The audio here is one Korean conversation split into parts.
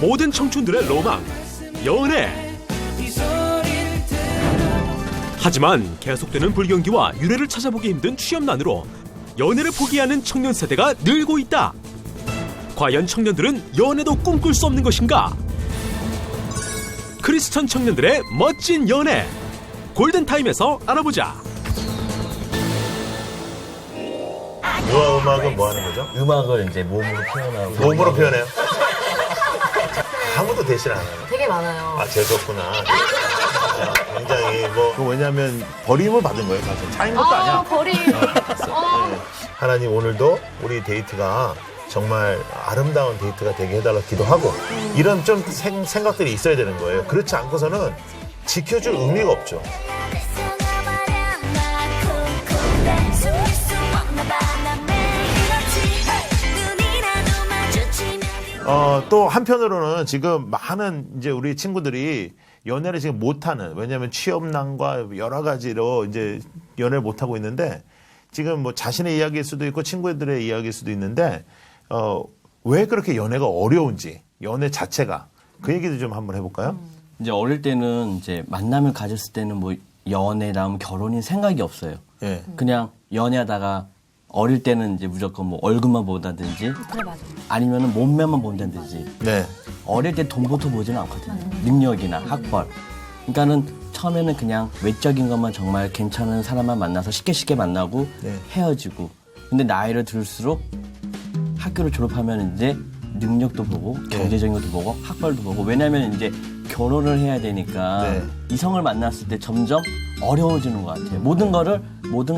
모든 청춘들의 로망, 연애. 하지만 계속되는 불경기와 유래를 찾아보기 힘든 취업난으로 연애를 포기하는 청년 세대가 늘고 있다. 과연 청년들은 연애도 꿈꿀 수 없는 것인가? 크리스천 청년들의 멋진 연애, 골든타임에서 알아보자. 음악은 뭐 하는 거죠? 음악을 이제 몸으로 표현하고. 몸으로 표현해요? 아무도 대신 안 하요. 되게 많아요. 아, 재수없구나. 굉장히 왜냐면 버림을 받은 거예요, 사실. 차인 것도 아니야. 버림. 하나님 오늘도 우리 데이트가 정말 아름다운 데이트가 되게 해달라고 기도하고 이런 좀 생각들이 있어야 되는 거예요. 그렇지 않고서는 지켜줄 의미가 없죠. 또 한편으로는 지금 많은 이제 우리 친구들이 연애를 지금 못하는, 왜냐하면 취업난과 여러 가지로 이제 연애를 못하고 있는데 지금 뭐 자신의 이야기일 수도 있고 친구들의 이야기일 수도 있는데 왜 그렇게 연애가 어려운지, 연애 자체가 그 얘기도 좀 한번 해볼까요? 이제 어릴 때는 이제 만남을 가졌을 때는 뭐 연애라면 결혼이 생각이 없어요. 예. 그냥 연애하다가 어릴 때는 이제 무조건 뭐 얼굴만 본다든지 그래, 맞아. 아니면은 몸매만 본다든지 네. 어릴 때 돈부터 보지는 않거든요. 능력이나 학벌. 그러니까는 처음에는 그냥 외적인 것만 정말 괜찮은 사람만 만나서 쉽게 만나고 네. 헤어지고. 근데 나이를 들수록 학교를 졸업하면 이제 능력도 보고 경제적인 것도 보고 학벌도 보고. 왜냐하면 이제 결혼을 해야 되니까 네. 이성을 만났을 때 점점 어려워지는 것 같아요. 모든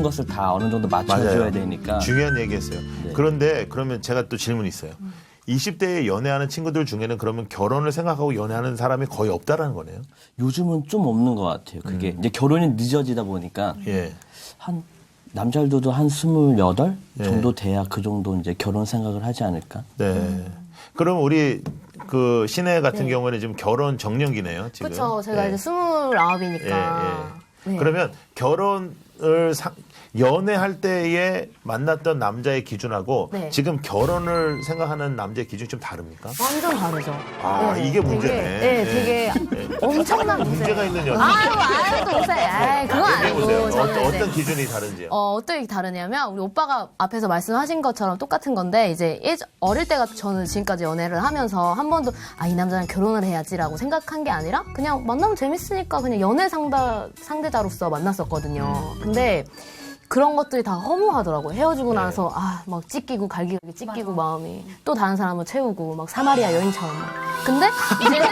것을 다 어느 정도 맞춰줘야 맞아요. 되니까. 중요한 얘기했어요. 네. 그런데 그러면 제가 또 질문이 있어요. 20대에 연애하는 친구들 중에는 그러면 결혼을 생각하고 연애하는 사람이 거의 없다라는 거네요. 요즘은 좀 없는 것 같아요. 그게 이제 결혼이 늦어지다 보니까 예. 한 남자들도 한 28 네. 정도 돼야 그 정도 이제 결혼 생각을 하지 않을까? 네. 그럼 우리 그 신혜 같은 경우는 지금 결혼 정년기네요. 지금. 그렇죠. 제가 예. 이제 29이니까. 예. 네. 그러면 결혼을 연애할 때에 만났던 남자의 기준하고 네. 지금 결혼을 생각하는 남자의 기준이 좀 다릅니까? 완전 다르죠. 아, 이게 문제네. 되게 엄청난 문제가 있는 여자. 아유, 또 요새. 아이, 그건 얘기해보세요. 아니고. 저는 이제 어떤 기준이 다른지요? 어떻게 다르냐면, 우리 오빠가 앞에서 말씀하신 것처럼 똑같은 건데, 이제 어릴 때가 저는 지금까지 연애를 하면서 한 번도, 이 남자랑 결혼을 해야지라고 생각한 게 아니라, 그냥 만나면 재밌으니까 그냥 연애 상대자로서 만났었거든요. 근데, 그런 것들이 다 허무하더라고요. 헤어지고 나서 막 찢기고 갈기갈기 찢기고 마음이 또 다른 사람을 채우고 막 사마리아 여인처럼 막. 근데 이제는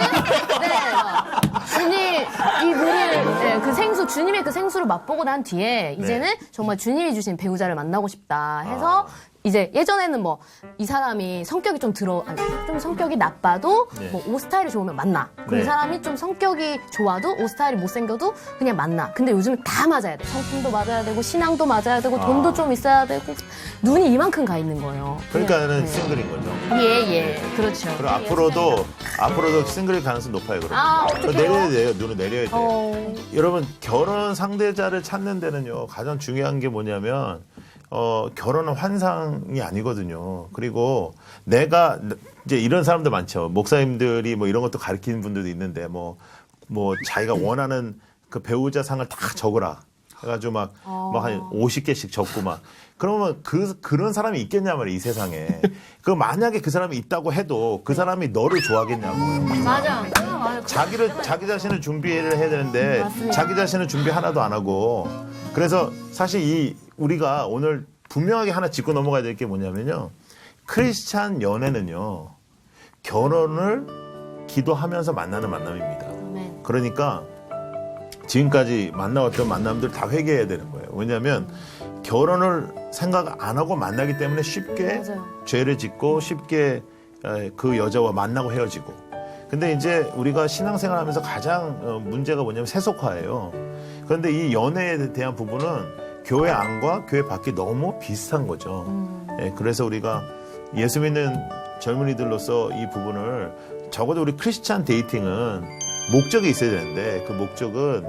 주님의 그 생수를 맛보고 난 뒤에 이제는 정말 주님이 주신 배우자를 만나고 싶다 해서 이제 예전에는 뭐 이 사람이 성격이 좀 성격이 나빠도 뭐 옷 스타일이 좋으면 만나. 그리고 이 사람이 좀 성격이 좋아도 옷 스타일이 못생겨도 그냥 만나. 근데 요즘은 다 맞아야 돼. 성품도 맞아야 되고 신앙도 맞아야 되고 돈도 좀 있어야 되고 눈이 이만큼 가 있는 거예요. 그러니까는 싱글인 거죠. 예. 그렇죠. 그럼 앞으로도 싱글일 가능성이 높아요, 그럼. 어떡해요? 내려야 돼요. 눈을 내려야 돼요. 여러분, 결혼 상대자를 찾는 데는요, 가장 중요한 게 뭐냐면, 결혼은 환상이 아니거든요. 그리고 내가, 이제 이런 사람들 많죠. 목사님들이 뭐 이런 것도 가르치는 분들도 있는데, 뭐 자기가 원하는 그 배우자 상을 다 적으라. 해가지고 한 50개씩 적고 막. 그러면 그런 사람이 있겠냐 말이에요, 이 세상에. 만약에 그 사람이 있다고 해도 그 사람이 너를 좋아하겠냐고요. 맞아. 자기 자신을 준비를 해야 되는데 맞습니다. 자기 자신은 준비 하나도 안 하고 그래서 사실 우리가 오늘 분명하게 하나 짚고 넘어가야 될 게 뭐냐면요. 크리스찬 연애는요. 결혼을 기도하면서 만나는 만남입니다. 아멘. 그러니까 지금까지 만나왔던 만남들 다 회개해야 되는 거예요. 왜냐하면 결혼을 생각 안 하고 만나기 때문에 쉽게 맞아요. 죄를 짓고 쉽게 그 여자와 만나고 헤어지고. 근데 이제 우리가 신앙생활 하면서 가장 문제가 뭐냐면 세속화예요. 그런데 이 연애에 대한 부분은 교회 안과 교회 밖이 너무 비슷한 거죠. 그래서 우리가 예수 믿는 젊은이들로서 이 부분을 적어도 우리 크리스찬 데이팅은 목적이 있어야 되는데 그 목적은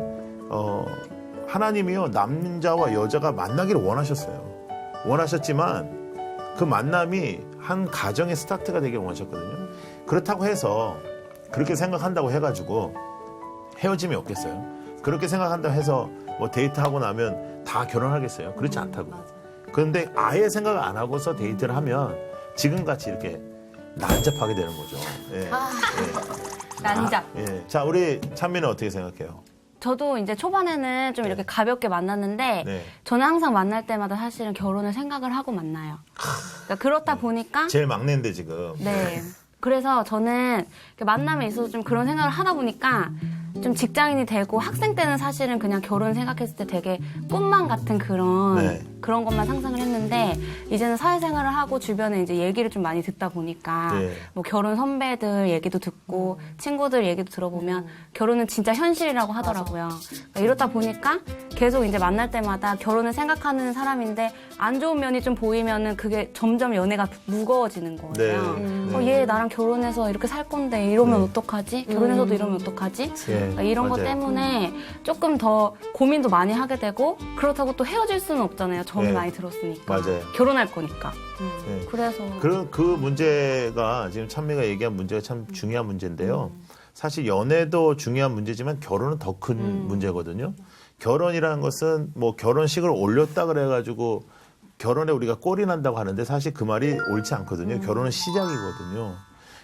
하나님이요 남자와 여자가 만나기를 원하셨지만 그 만남이 한 가정의 스타트가 되길 원하셨거든요. 그렇다고 해서 그렇게 생각한다고 해가지고 헤어짐이 없겠어요? 그렇게 생각한다고 해서 뭐 데이트하고 나면 다 결혼하겠어요? 그렇지 않다고. 그런데 아예 생각을 안 하고서 데이트를 하면 지금같이 이렇게 난잡하게 되는 거죠. 예. 난잡. 예. 자, 우리 찬미는 어떻게 생각해요? 저도 이제 초반에는 좀 이렇게 가볍게 만났는데 네. 저는 항상 만날 때마다 사실은 결혼을 생각을 하고 만나요. 그러니까 그렇다 보니까 제일 막내인데 지금. 네. 그래서 저는 만남에 있어서 좀 그런 생각을 하다 보니까 좀 직장인이 되고 학생 때는 사실은 그냥 결혼 생각했을 때 되게 꿈만 같은 그런 것만 상상을 했는데 이제는 사회생활을 하고 주변에 이제 얘기를 좀 많이 듣다 보니까 네. 뭐 결혼 선배들 얘기도 듣고 친구들 얘기도 들어보면 결혼은 진짜 현실이라고 하더라고요. 그러니까 이렇다 보니까 계속 이제 만날 때마다 결혼을 생각하는 사람인데 안 좋은 면이 좀 보이면은 그게 점점 연애가 무거워지는 거예요. 네. 얘 나랑 결혼해서 이렇게 살 건데 이러면 어떡하지? 결혼해서도 이러면 어떡하지? 예. 그러니까 이런 것 맞아요. 때문에 조금 더 고민도 많이 하게 되고 그렇다고 또 헤어질 수는 없잖아요. 정이 네. 많이 들었으니까. 맞아요. 결혼할 거니까. 예. 그래서 그 문제가 지금 찬미가 얘기한 문제가 참 중요한 문제인데요. 사실 연애도 중요한 문제지만 결혼은 더 큰 문제거든요. 결혼이라는 것은 뭐 결혼식을 올렸다 그래가지고 결혼에 우리가 꼴이 난다고 하는데 사실 그 말이 옳지 않거든요. 결혼은 시작이거든요.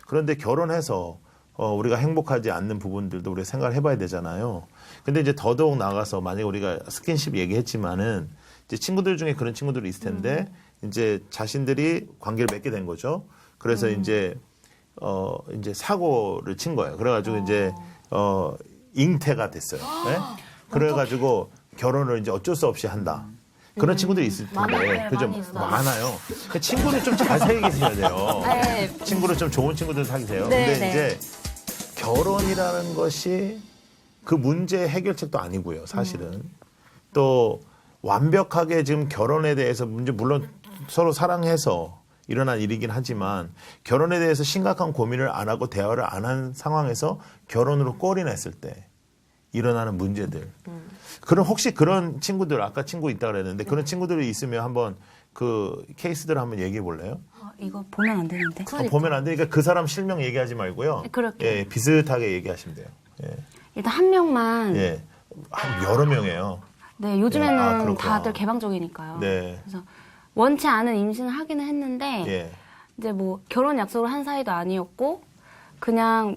그런데 결혼해서 우리가 행복하지 않는 부분들도 우리가 생각을 해봐야 되잖아요. 근데 이제 더더욱 나가서 만약에 우리가 스킨십 얘기했지만은 이제 친구들 중에 그런 친구들이 있을 텐데 이제 자신들이 관계를 맺게 된 거죠. 그래서 이제 사고를 친 거예요. 그래가지고 이제 잉태가 됐어요. 네? 그래가지고 결혼을 이제 어쩔 수 없이 한다. 그런 친구들이 있을 텐데, 많아요. 그죠? 많이 있어요. 많아요. 그 친구를 좀 잘 사귀세요 돼요. 네. 친구를 좀 좋은 친구들 사귀세요. 네, 근데 네. 이제 결혼이라는 것이 그 문제의 해결책도 아니고요, 사실은. 또 완벽하게 지금 결혼에 대해서 물론 서로 사랑해서 일어난 일이긴 하지만 결혼에 대해서 심각한 고민을 안 하고 대화를 안 한 상황에서 결혼으로 꼴이 났을 때 일어나는 문제들. 그럼 혹시 그런 친구들, 아까 친구 있다 그랬는데 그런 친구들이 있으면 한번 그 케이스들 한번 얘기해 볼래요? 이거 보면 안 되는데. 보면 안 되니까 그 사람 실명 얘기하지 말고요. 네, 그럴게요. 예, 비슷하게 얘기하시면 돼요. 예. 일단 한 명만. 예. 한 여러 명이에요. 네, 요즘에는 아, 그렇구나. 다들 개방적이니까요. 네. 그래서 원치 않은 임신을 하기는 했는데 예. 이제 뭐 결혼 약속을 한 사이도 아니었고 그냥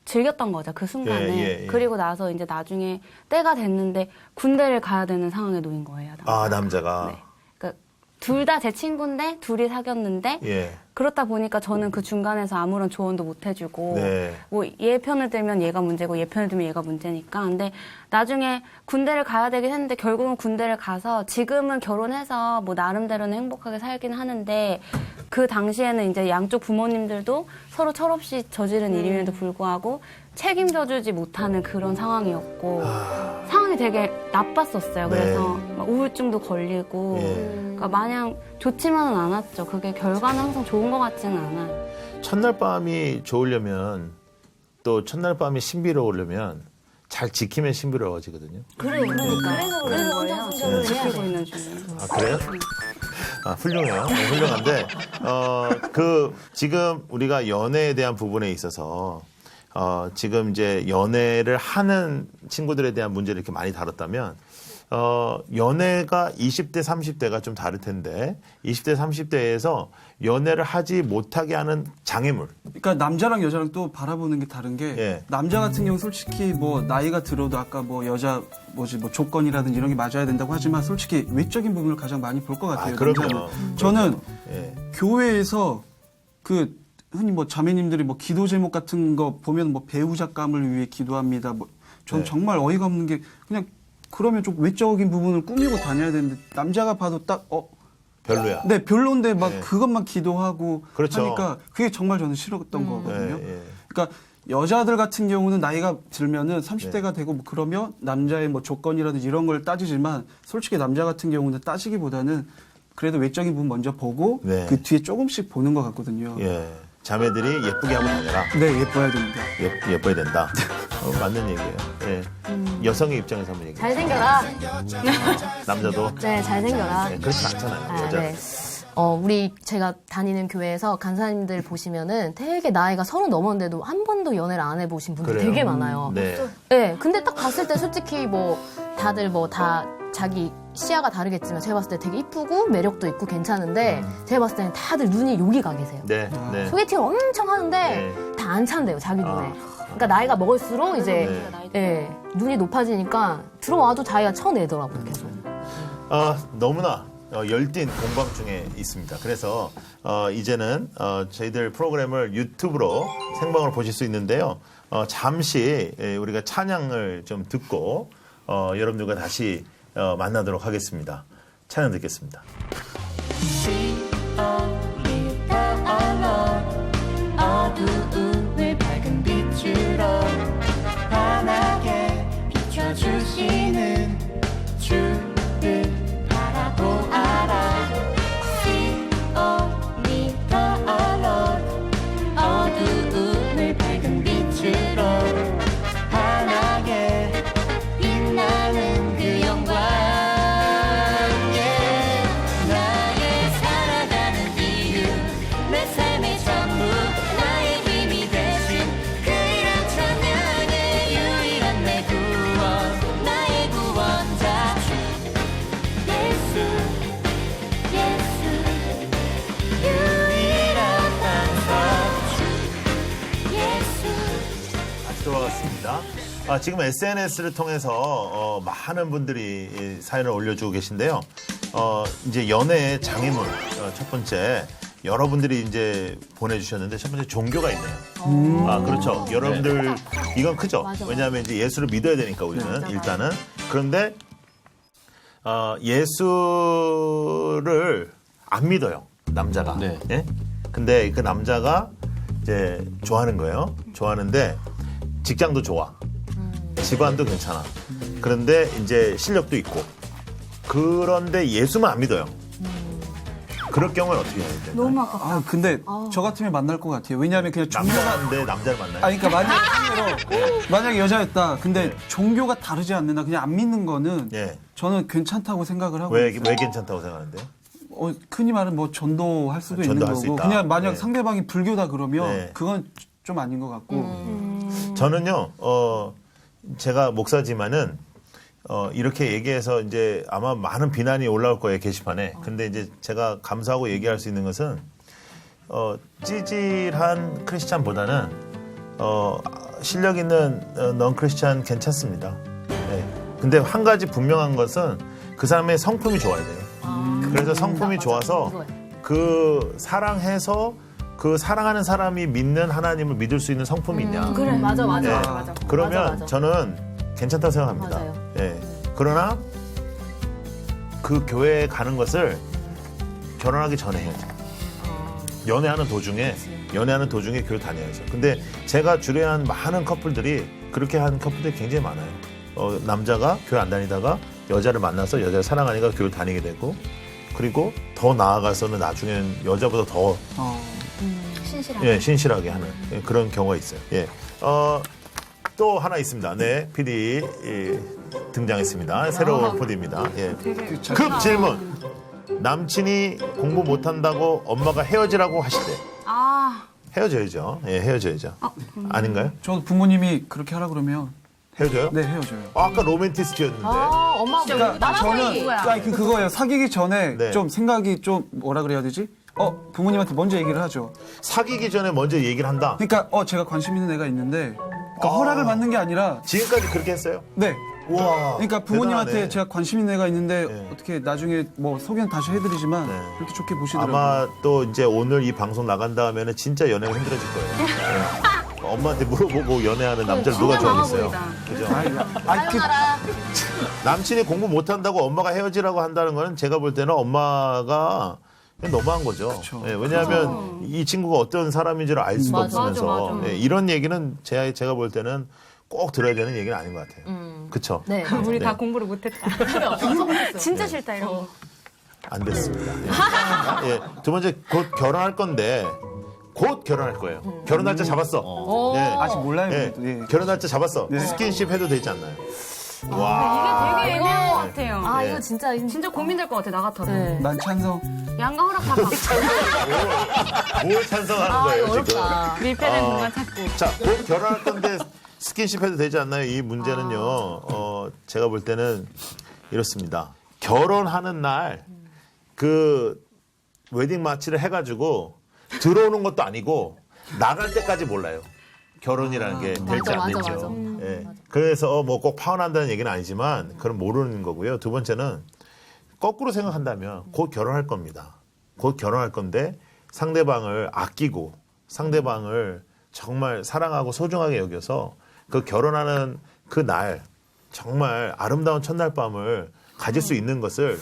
즐겼던 거죠 그 순간에. 예. 그리고 나서 이제 나중에 때가 됐는데 군대를 가야 되는 상황에 놓인 거예요. 아, 남자가. 네. 그러니까 둘 다 제 친구인데 둘이 사귀었는데 예. 그렇다 보니까 저는 그 중간에서 아무런 조언도 못 해주고 네. 뭐 얘 편을 들면 얘가 문제고 얘 편을 들면 얘가 문제니까. 근데 나중에 군대를 가야 되긴 했는데 결국은 군대를 가서 지금은 결혼해서 뭐 나름대로는 행복하게 살긴 하는데 그 당시에는 이제 양쪽 부모님들도 서로 철없이 저지른 일임에도 불구하고 책임져주지 못하는 그런 상황이었고 상황이 되게 나빴었어요. 그래서 막 우울증도 걸리고 그러니까 마냥 좋지만은 않았죠. 그게 결과는 항상 좋은 것 같지는 않아요. 첫날 밤이 좋으려면 또 첫날 밤이 신비로우려면 잘 지키면 신비로워지거든요. 그래서 그런 거예요. 지키고 있는 중이에요. 아, 그래요? 아, 훌륭해요. 네, 훌륭한데, 지금 우리가 연애에 대한 부분에 있어서, 지금 이제 연애를 하는 친구들에 대한 문제를 이렇게 많이 다뤘다면, 연애가 20대, 30대가 좀 다를 텐데, 20대, 30대에서 연애를 하지 못하게 하는 장애물. 그러니까 남자랑 여자랑 또 바라보는 게 다른 게 예. 남자 같은 경우 솔직히 뭐 나이가 들어도 아까 뭐 여자 뭐 조건이라든지 이런 게 맞아야 된다고 하지만 솔직히 외적인 부분을 가장 많이 볼 것 같아요. 아, 그럼요. 남자는. 저는 예. 교회에서 그 흔히 뭐 자매님들이 뭐 기도 제목 같은 거 보면 뭐 배우자감을 위해 기도합니다. 뭐 전 네. 정말 어이가 없는 게 그냥 그러면 좀 외적인 부분을 꾸미고 다녀야 되는데 남자가 봐도 딱 별로야. 네, 별론데 막 네. 그것만 기도하고 그렇죠. 하니까 그게 정말 저는 싫었던 거거든요. 예, 예. 그러니까 여자들 같은 경우는 나이가 들면은 30대가 되고 뭐 그러면 남자의 뭐 조건이라든지 이런 걸 따지지만 솔직히 남자 같은 경우는 따지기보다는 그래도 외적인 부분 먼저 보고 네. 그 뒤에 조금씩 보는 것 같거든요. 예. 자매들이 예쁘게 하고 다녀라. 네, 예뻐야 됩니다. 예뻐야 된다. 맞는 얘기예요. 예. 여성의 입장에서 한번 얘기해요. 잘생겨라. 남자도 네, 잘생겨라. 네, 그렇지 않잖아요. 아, 여자. 네. 우리 제가 다니는 교회에서 간사님들 보시면은 되게 나이가 30 넘었는데도 한 번도 연애를 안 해보신 분들 그래요? 되게 많아요. 네. 네, 근데 딱 봤을 때 솔직히 뭐 다들 뭐 다 자기 시야가 다르겠지만 제가 봤을 때 되게 이쁘고 매력도 있고 괜찮은데 제가 봤을 때는 다들 눈이 여기 가 계세요. 네. 네. 소개팅을 엄청 하는데 네. 다 안 찬대요, 자기 눈에. 그러니까 나이가 먹을수록 이제 눈이 높아지니까 들어와도 자기가 쳐내더라고요, 계속. 너무나 열띤 공방 중에 있습니다. 그래서 이제는 저희들 프로그램을 유튜브로 생방으로 보실 수 있는데요. 잠시 우리가 찬양을 좀 듣고 여러분들과 다시 만나도록 하겠습니다. 찬양 듣겠습니다. 어두움을 밝은 빛으로 환하게 비춰주시는 주를 바라보아라. See only the Lord. 어두움을 밝은 빛으로 환하게 빛나는 그 영광. 나의 살아가는 이유, 내 삶의 전부, 나의 힘이 되신 그 이름 찬양의 유일한 내 구원, 나의 구원자 예수, 예수, 유일한 방석 예수. 다시 돌아갔습니다. 지금 SNS를 통해서 많은 분들이 이 사연을 올려주고 계신데요. 이제 연애의 장애물 첫 번째 여러분들이 이제 보내주셨는데 첫 번째 종교가 있네요. 그렇죠. 여러분들 이건 크죠. 맞아. 왜냐하면 이제 예수를 믿어야 되니까 우리는 일단은 그런데 예수를 안 믿어요 남자가. 네. 예? 근데 그 남자가 이제 좋아하는 거예요. 좋아하는데 직장도 좋아. 집안도 괜찮아. 그런데 이제 실력도 있고. 그런데 예수만 안 믿어요. 그럴 경우는 어떻게 해야 돼요? 너무 아깝다. 아, 근데 저 같으면 만날 것 같아요. 왜냐하면 그냥 종교가 남자인데 남자를 만나요? 그러니까 만약에 여자였다. 근데 네. 종교가 다르지 않는다. 그냥 안 믿는 거는 예. 저는 괜찮다고 생각을 하고 왜 있어요. 괜찮다고 생각하는데요? 흔히 말하는 뭐 전도할 수도 있는 전도할 수 거고 있다. 그냥 만약 네. 상대방이 불교다 그러면 네. 그건 좀 아닌 것 같고 저는요, 제가 목사지만은, 이렇게 얘기해서 이제 아마 많은 비난이 올라올 거예요, 게시판에. 근데 이제 제가 감사하고 얘기할 수 있는 것은, 찌질한 크리스찬보다는, 실력 있는 넌 크리스찬 괜찮습니다. 네. 근데 한 가지 분명한 것은 그 사람의 성품이 좋아야 돼요. 그래서 성품이 좋아서 그 사랑해서 그 사랑하는 사람이 믿는 하나님을 믿을 수 있는 성품이 있냐. 그래, 맞아. 네. 그러면 맞아. 저는 괜찮다고 생각합니다. 맞아요. 예. 그러나 그 교회에 가는 것을 결혼하기 전에 해야죠. 연애하는 도중에 교회 다녀야죠. 근데 제가 주례한 많은 커플들이 그렇게 한 커플들이 굉장히 많아요. 남자가 교회 안 다니다가 여자를 만나서 여자를 사랑하니까 교회 다니게 되고 그리고 더 나아가서는 나중엔 여자보다 더 신실하게 하는 그런 경우가 있어요. 예. 또 하나 있습니다. 네, PD 등장했습니다. 새로운 PD입니다. 예. 급 질문. 남친이 공부 못한다고 엄마가 헤어지라고 하시대. 헤어져야죠. 예, 헤어져야죠. 아닌가요? 저 부모님이 그렇게 하라 그러면 헤어져요? 네 헤어져요. 아까 로맨티스트였는데. 엄마 그러니까 저는 그거예요. 사귀기 전에 네. 좀 생각이 좀 뭐라 그래야 되지? 부모님한테 먼저 얘기를 하죠. 사귀기 전에 먼저 얘기를 한다. 그러니까 제가 관심 있는 애가 있는데 그러니까 허락을 받는 게 아니라 지금까지 그렇게 했어요? 네. 와. 그러니까 부모님한테 대단하네. 제가 관심 있는 애가 있는데 네. 어떻게 나중에 뭐 소개는 다시 해드리지만 네. 그렇게 좋게 보시더라고요. 아마 또 이제 오늘 이 방송 나간 다음에는 진짜 연애가 힘들어질 거예요. 네. 엄마한테 물어보고 연애하는 남자를 누가 좋아하겠어요? 그죠? 남친이 공부 못한다고 엄마가 헤어지라고 한다는 거는 제가 볼 때는 엄마가 너무한 거죠. 예, 왜냐하면 이 친구가 어떤 사람인지를 알 수가 없으면서 예, 이런 얘기는 제가 볼 때는 꼭 들어야 되는 얘기는 아닌 것 같아요. 그렇죠? 네. 우리 네. 다 공부를 못했다. 진짜 싫다 이런 거. 안 됐습니다. 예. 예, 두 번째 곧 결혼할 건데 곧 결혼할 거예요. 결혼 날짜 잡았어. 예. 아직 몰라요. 예, 예. 결혼 날짜 잡았어. 스킨십 해도 되지 않나요? 와. 이게 되게 애매한 것 같아요. 이거 진짜 진짜 고민될 것 같아 나 같아도. 네. 난 찬성. 양가 허락 다 받고 뭘 찬성하는 거예요, 지금? 어렵다. 밀폐된 공간 찾고. 자, 곧 결혼할 건데 스킨십 해도 되지 않나요? 이 문제는요. 제가 볼 때는 이렇습니다. 결혼하는 날 그 웨딩 마치를 해가지고 들어오는 것도 아니고 나갈 때까지 몰라요. 결혼이라는 게 될지 안 맞아, 될지요. 맞아. 예. 그래서 뭐 꼭 파혼한다는 얘기는 아니지만 그건 모르는 거고요. 두 번째는 거꾸로 생각한다면 곧 결혼할 겁니다. 곧 결혼할 건데 상대방을 아끼고 상대방을 정말 사랑하고 소중하게 여겨서 그 결혼하는 그 날 정말 아름다운 첫날 밤을 가질 수 있는 것을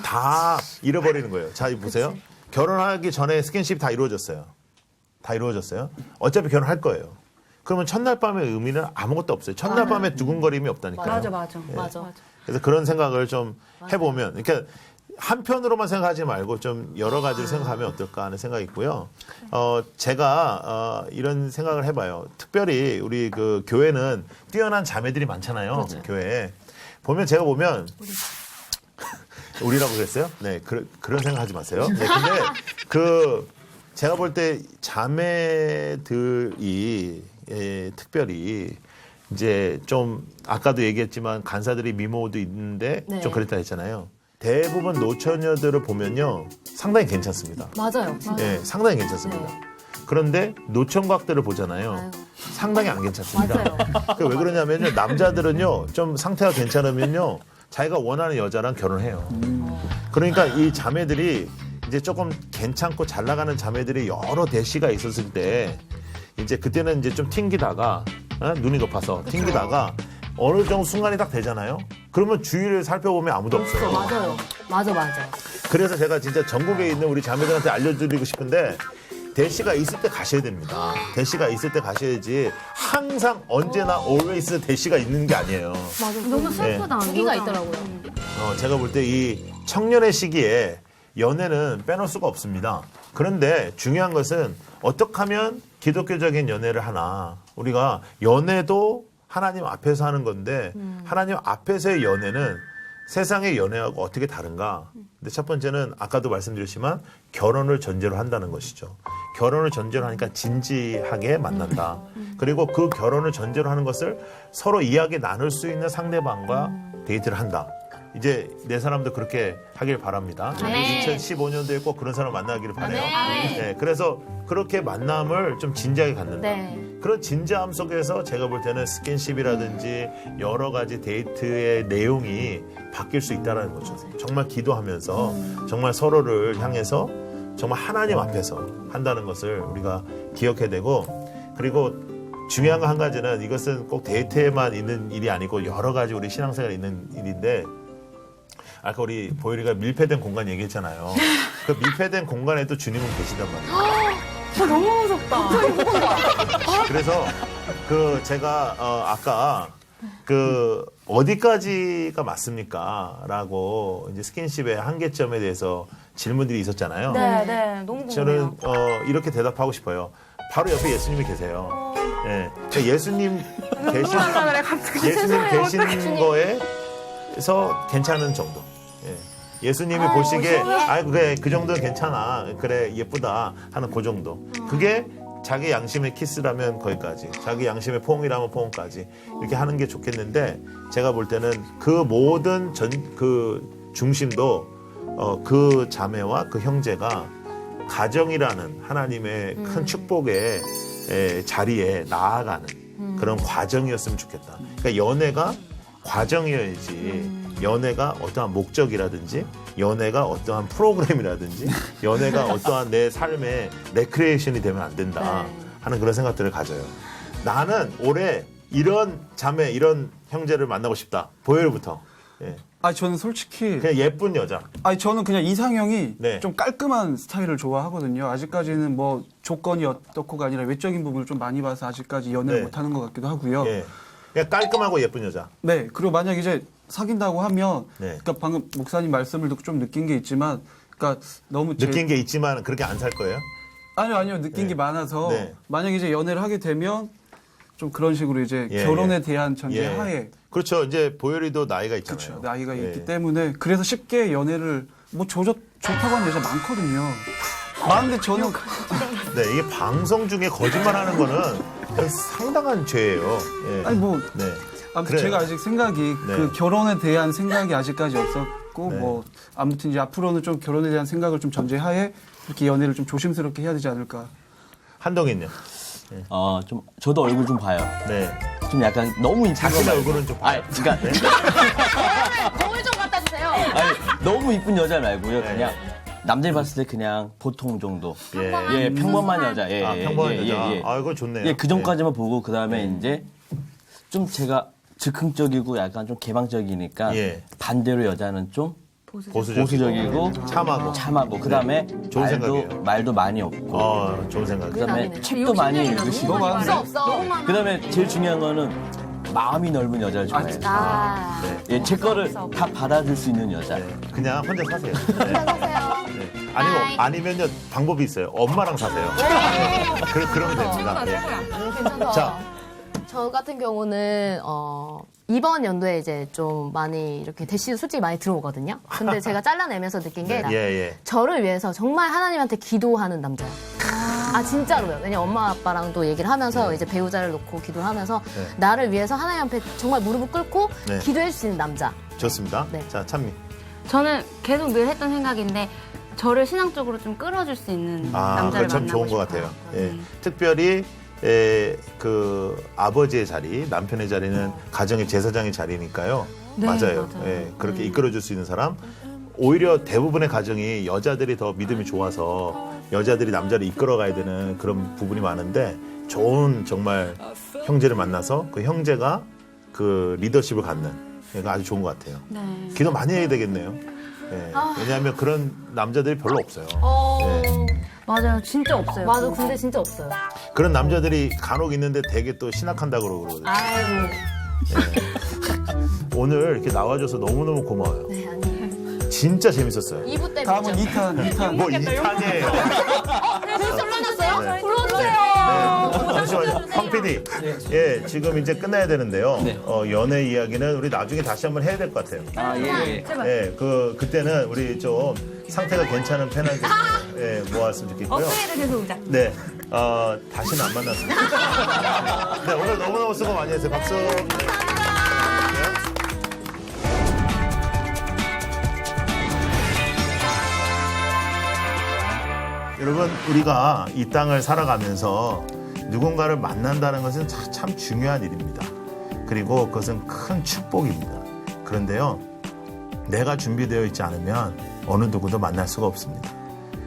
다 잃어버리는 거예요. 자, 보세요. 결혼하기 전에 스킨십 다 이루어졌어요. 다 이루어졌어요. 어차피 결혼할 거예요. 그러면 첫날 밤의 의미는 아무것도 없어요. 첫날 밤에 두근거림이 없다니까요. 맞아. 맞아. 그래서 그런 생각을 좀 해보면, 그러니까 한편으로만 생각하지 말고 좀 여러 가지를 생각하면 어떨까 하는 생각이 있고요. 제가 이런 생각을 해봐요. 특별히 우리 그 교회는 뛰어난 자매들이 많잖아요. 교회에. 제가 보면, 우리라고 그랬어요? 네, 그런 생각 하지 마세요. 네, 근데 제가 볼 때 자매들이 특별히 이제 좀 아까도 얘기했지만 간사들이 미모도 있는데 네. 좀 그랬다 했잖아요. 대부분 노처녀들을 보면요 상당히 괜찮습니다. 맞아요. 예, 상당히 괜찮습니다. 네. 그런데 노총각들을 보잖아요. 아유. 상당히 안 괜찮습니다. 맞아요. 왜 그러냐면요 남자들은요 좀 상태가 괜찮으면요 자기가 원하는 여자랑 결혼해요. 그러니까 이 자매들이 이제 조금 괜찮고 잘 나가는 자매들이 여러 대시가 있었을 때 이제 그때는 이제 좀 튕기다가 눈이 높아서 튕기다가 어느 정도 순간이 딱 되잖아요. 그러면 주위를 살펴보면 아무도 없어요. 맞아요. 맞아. 그래서 제가 진짜 전국에 있는 우리 자매들한테 알려드리고 싶은데 대시가 있을 때 가셔야 됩니다. 대시가 있을 때 가셔야지 항상 언제나 always 대시가 있는 게 아니에요. 너무 슬프다. 시기가 있더라고요. 제가 볼 때 이 청년의 시기에 연애는 빼놓을 수가 없습니다. 그런데 중요한 것은 어떻게 하면 기독교적인 연애를 하나. 우리가 연애도 하나님 앞에서 하는 건데 하나님 앞에서의 연애는 세상의 연애하고 어떻게 다른가? 근데 첫 번째는 아까도 말씀드렸지만 결혼을 전제로 한다는 것이죠. 결혼을 전제로 하니까 진지하게 만난다. 그리고 그 결혼을 전제로 하는 것을 서로 이야기 나눌 수 있는 상대방과 데이트를 한다. 이제 내 사람도 그렇게 하길 바랍니다. 2015년도에 꼭 그런 사람 만나기를 바라요. 네, 그래서 그렇게 만남을 좀 진지하게 갖는다. 네. 그런 진지함 속에서 제가 볼 때는 스킨십이라든지 여러 가지 데이트의 내용이 바뀔 수 있다는 거죠. 정말 기도하면서 정말 서로를 향해서 정말 하나님 앞에서 한다는 것을 우리가 기억해야 되고 그리고 중요한 거 한 가지는 이것은 꼭 데이트에만 있는 일이 아니고 여러 가지 우리 신앙생활에 있는 일인데 아까 우리 보율이가 밀폐된 공간 얘기했잖아요. 그 밀폐된 공간에도 주님은 계시단 말이에요. 너무 무섭다. 그래서 제가 아까 어디까지가 맞습니까?라고 이제 스킨십의 한계점에 대해서 질문들이 있었잖아요. 네, 너무 궁금해요. 저는 이렇게 대답하고 싶어요. 바로 옆에 예수님이 계세요. 예, 예수님 계신 거에서 괜찮은 정도. 예수님이 보시기에 그래 그 정도는 괜찮아 그래 예쁘다 하는 그 정도 그게 자기 양심의 키스라면 거기까지 자기 양심의 포옹이라면 포옹까지 이렇게 하는 게 좋겠는데 제가 볼 때는 그 모든 그 중심도 그 자매와 그 형제가 가정이라는 하나님의 큰 축복의 자리에 나아가는 그런 과정이었으면 좋겠다. 그러니까 연애가 과정이어야지 연애가 어떠한 목적이라든지 연애가 어떠한 프로그램이라든지 연애가 어떠한 내 삶의 레크리에이션이 되면 안 된다 하는 그런 생각들을 가져요. 나는 올해 이런 자매 이런 형제를 만나고 싶다. 보혈부터. 예. 저는 솔직히 그냥 예쁜 여자. 저는 그냥 이상형이 네. 좀 깔끔한 스타일을 좋아하거든요. 아직까지는 뭐 조건이 어떻고가 아니라 외적인 부분을 좀 많이 봐서 아직까지 연애를 네. 못하는 것 같기도 하고요. 예. 그냥 깔끔하고 예쁜 여자. 네, 그리고 만약 이제 사귄다고 하면, 네. 그러니까 방금 목사님 말씀을 듣고 좀 느낀 게 있지만, 그러니까 너무 느낀 게 있지만 그렇게 안 살 거예요? 아니요, 느낀 네. 게 많아서 네. 만약 이제 연애를 하게 되면 좀 그런 식으로 이제 예, 결혼에 예. 대한 전제 하에 그렇죠. 이제 보혈이도 나이가 있잖아요. 그렇죠. 나이가 예. 있기 때문에 그래서 쉽게 연애를 뭐 좋다고 하는 여자 많거든요. 많은데 저는 네, 이게 방송 중에 거짓말하는 거는 상당한 죄예요. 예. 아니 뭐 네. 아무튼 그래요. 제가 아직 생각이 네. 그 결혼에 대한 생각이 아직까지 없었고 네. 뭐 아무튼 이제 앞으로는 좀 결혼에 대한 생각을 좀 전제하에 이렇게 연애를 좀 조심스럽게 해야 되지 않을까. 한동인요. 좀 저도 얼굴 좀 봐요. 네. 좀 약간 너무 이쁜 자신의 거 말고. 얼굴은 좀 봐요. 그러니까 거울 좀 갖다 주세요. 아니, 너무 이쁜 여자 말고요. 네. 그냥 남들 봤을 때 그냥 보통 정도. 예. 예, 평범한 여자. 예, 아, 예, 평범한 예, 여자. 예, 예. 아, 이거 좋네요. 예, 그 전까지만 보고 그다음에 이제 좀 제가 즉흥적이고 약간 좀 개방적이니까 예. 반대로 여자는 좀 보수적이고 보수적이고 참하고. 그다음에 좋은 생각이에요. 말도 많이 없고 좋은 생각이에요. 그다음에 그다음에 책도 많이 읽으시고 없어. 그다음에 제일 중요한 거는 마음이 넓은 여자를 좋아해요. 아, 예, 제 거를 다 받아줄 수 있는 여자. 네, 그냥 혼자 사세요. 네. 아니면요 방법이 있어요. 엄마랑 사세요. 그러면 됩니다. 네. 괜찮다. 자. 저 같은 경우는 이번 연도에 이제 좀 많이 이렇게 대시도 솔직히 많이 들어오거든요. 근데 제가 잘라내면서 느낀 게 예. 저를 위해서 정말 하나님한테 기도하는 남자예요. 아 진짜로요. 왜냐면 엄마 아빠랑도 얘기를 하면서 이제 배우자를 놓고 기도를 하면서 네. 나를 위해서 하나님 앞에 정말 무릎을 꿇고 네. 기도해 줄 수 있는 남자. 좋습니다. 네. 자, 찬미. 저는 계속 늘 했던 생각인데 저를 신앙적으로 좀 끌어줄 수 있는 남자를 그거 참 만나고 좋은 것 싶어요. 같아요. 예. 특별히 그 아버지의 자리, 남편의 자리는 가정의 제사장의 자리니까요. 네, 맞아요. 맞아요. 예, 그렇게 이끌어줄 수 있는 사람. 오히려 대부분의 가정이 여자들이 더 믿음이 좋아서 여자들이 남자를 이끌어가야 되는 그런 부분이 많은데 좋은 정말 형제를 만나서 그 형제가 그 리더십을 갖는 그러니까 아주 좋은 것 같아요. 네. 기도 많이 해야 되겠네요. 예, 왜냐하면 그런 남자들이 별로 없어요. 예. 맞아요. 진짜 없어요. 맞아. 근데 진짜 없어요. 그런 남자들이 간혹 있는데 되게 또 신학한다고 그러거든요. 아이고. 오늘 이렇게 나와줘서 너무너무 고마워요. 네, 아니에요. 진짜 재밌었어요. 2부 때 다음은 뵙죠. 2탄. 뭐 2탄이에요. 벌써 끝났어요? 네. 불러주세요. 잠시만요. 황 PD. 예, 지금 이제 끝나야 되는데요. 연애 이야기는 우리 나중에 다시 한번 해야 될 것 같아요. 아, 예. 예, 그때는 우리 좀 상태가 괜찮은 팬한테 모았으면 좋겠고요. 업그레이드 돼서 오자. 네, 다시는 안 만났습니다. 네, 오늘 너무너무 수고 많이 했어요. 박수. 여러분, 우리가 이 땅을 살아가면서 누군가를 만난다는 것은 참 중요한 일입니다. 그리고 그것은 큰 축복입니다. 그런데요, 내가 준비되어 있지 않으면 어느 누구도 만날 수가 없습니다.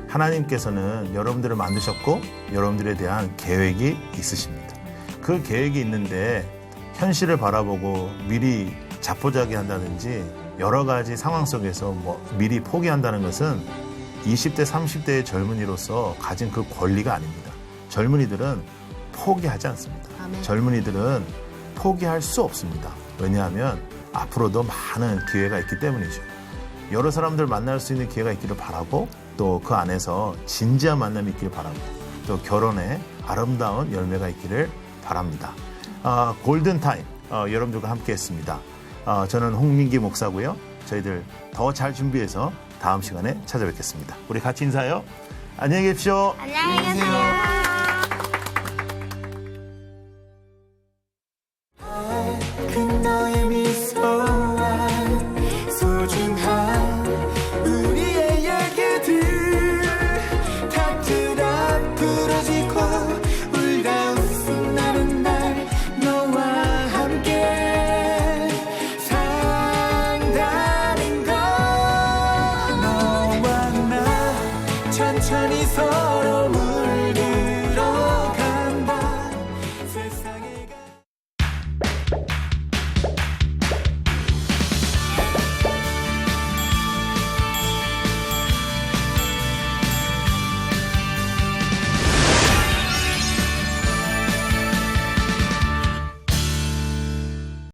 하나님께서는 여러분들을 만드셨고 여러분들에 대한 계획이 있으십니다. 그 계획이 있는데 현실을 바라보고 미리 자포자기한다든지 여러 가지 상황 속에서 미리 포기한다는 것은 20대, 30대의 젊은이로서 가진 그 권리가 아닙니다. 젊은이들은 포기하지 않습니다. 아멘. 젊은이들은 포기할 수 없습니다. 왜냐하면 앞으로도 많은 기회가 있기 때문이죠. 여러 사람들 만날 수 있는 기회가 있기를 바라고 또 그 안에서 진지한 만남이 있기를 바랍니다. 또 결혼에 아름다운 열매가 있기를 바랍니다. 골든타임 여러분들과 함께 했습니다. 저는 홍민기 목사고요. 저희들 더 잘 준비해서 다음 시간에 찾아뵙겠습니다. 우리 같이 인사해요. 안녕히 계십시오. 안녕히 계세요.